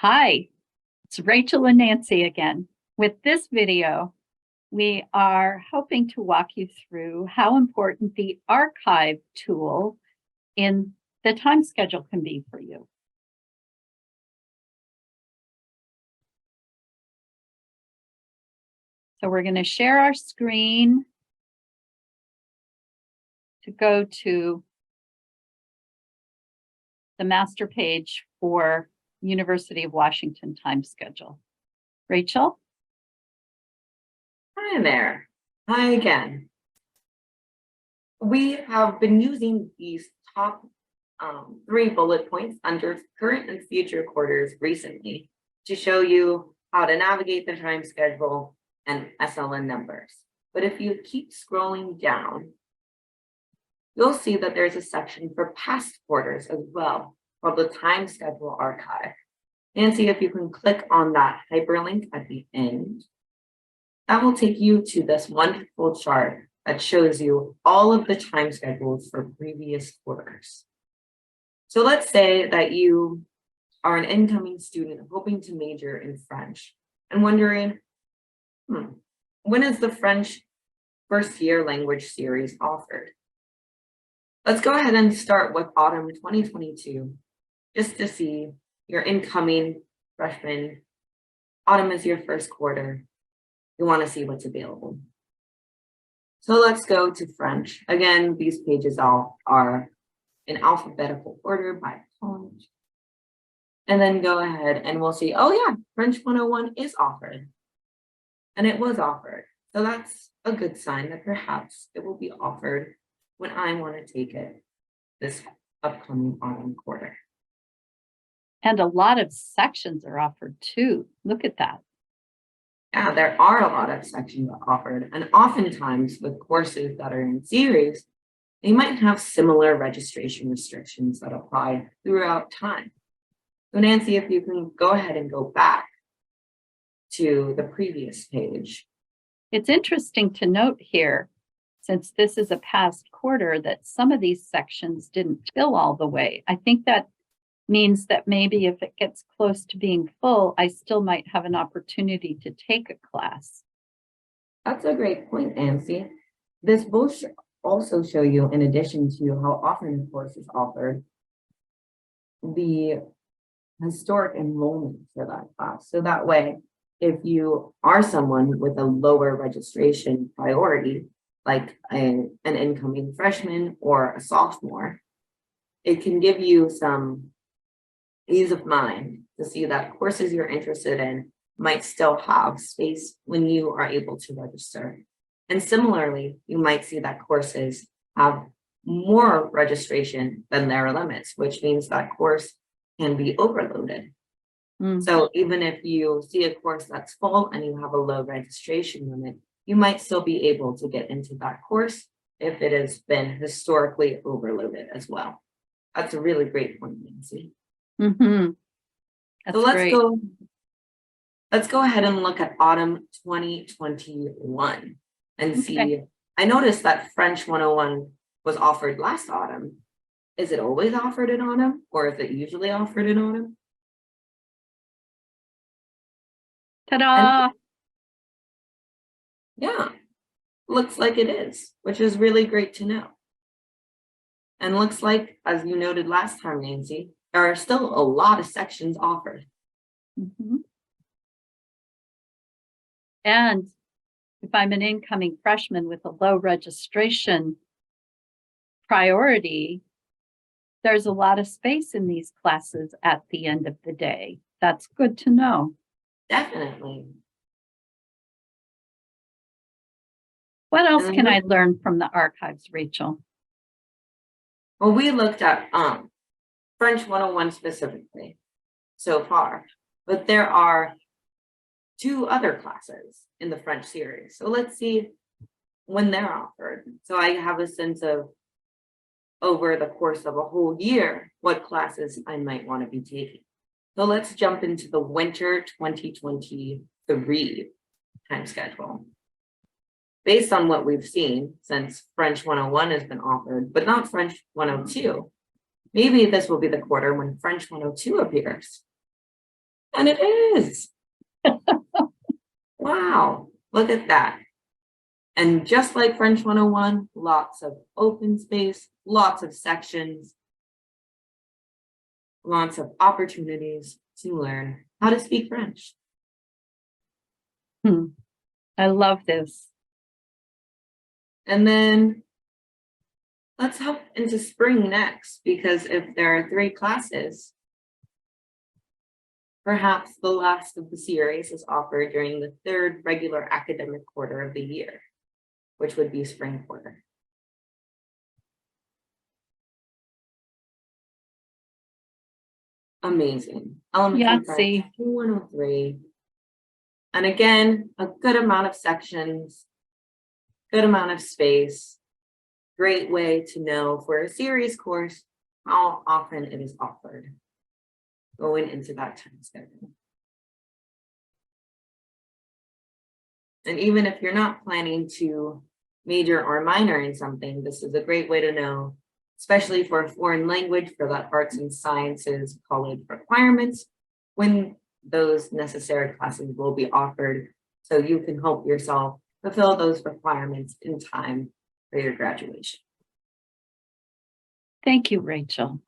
Hi, it's Rachel and Nancy again. With this video, we are hoping to walk you through how important the archive tool in the time schedule can be for you. So we're going to share our screen to go to the master page for University of Washington time schedule. Rachel? Hi there. Hi again. We have been using these top 3 bullet points under current and future quarters recently to show you how to navigate the time schedule and SLN numbers. But if you keep scrolling down, you'll see that there's a section for past quarters as well, called the time schedule archive. Nancy, if you can click on that hyperlink at the end, that will take you to this wonderful chart that shows you all of the time schedules for previous quarters. So let's say that you are an incoming student hoping to major in French and wondering, when is the French first year language series offered? Let's go ahead and start with autumn 2022, just to see your incoming freshman. Autumn is your first quarter. You want to see what's available. So let's go to French. Again, these pages all are in alphabetical order by college. And then go ahead and we'll see, oh yeah, French 101 is offered. And it was offered. So that's a good sign that perhaps it will be offered when I want to take it this upcoming autumn quarter. And a lot of sections are offered too. Look at that. Yeah, there are a lot of sections offered, and oftentimes with courses that are in series, they might have similar registration restrictions that apply throughout time. So Nancy, if you can go ahead and go back to the previous page. It's interesting to note here, since this is a past quarter, that some of these sections didn't fill all the way. I think that means that maybe if it gets close to being full, I still might have an opportunity to take a class. That's a great point, Nancy. This will also show you, in addition to how often the course is offered, the historic enrollment for that class. So that way, if you are someone with a lower registration priority, like an incoming freshman or a sophomore, it can give you some ease of mind to see that courses you're interested in might still have space when you are able to register. And similarly, you might see that courses have more registration than their limits, which means that course can be overloaded. So even if you see a course that's full and you have a low registration limit, you might still be able to get into that course if it has been historically overloaded as well. That's a really great point, Nancy. That's So let's great. let's go ahead and look at autumn 2021 and see. Okay. I noticed that French 101 was offered last autumn. Is it always offered in autumn, or is it usually offered in autumn? Ta-da! Yeah, looks like it is, which is really great to know. And looks like, as you noted last time, Nancy, there are still a lot of sections offered. And if I'm an incoming freshman with a low registration priority, there's a lot of space in these classes at the end of the day. That's good to know. Definitely. What else can I learn from the archives, Rachel? Well, we looked at French 101 specifically so far, but there are 2 other classes in the French series. So let's see when they're offered. So I have a sense of, over the course of a whole year, what classes I might want to be taking. So let's jump into the winter 2023 time schedule. Based on what we've seen, since French 101 has been offered, but not French 102, maybe this will be the quarter when French 102 appears. And it is. Wow, look at that. And just like French 101, lots of open space, lots of sections, lots of opportunities to learn how to speak French. I love this. And then let's hop into spring next, because if there are 3 classes, perhaps the last of the series is offered during the 3rd regular academic quarter of the year, which would be spring quarter. Amazing. Elementary French Yahtzee. 103. And again, a good amount of sections, good amount of space. Great way to know for a series course how often it is offered. Going into that time schedule. And even if you're not planning to major or minor in something, this is a great way to know, especially for a foreign language, for that arts and sciences college requirements, when those necessary classes will be offered, so you can help yourself fulfill those requirements in time for your graduation. Thank you, Rachel.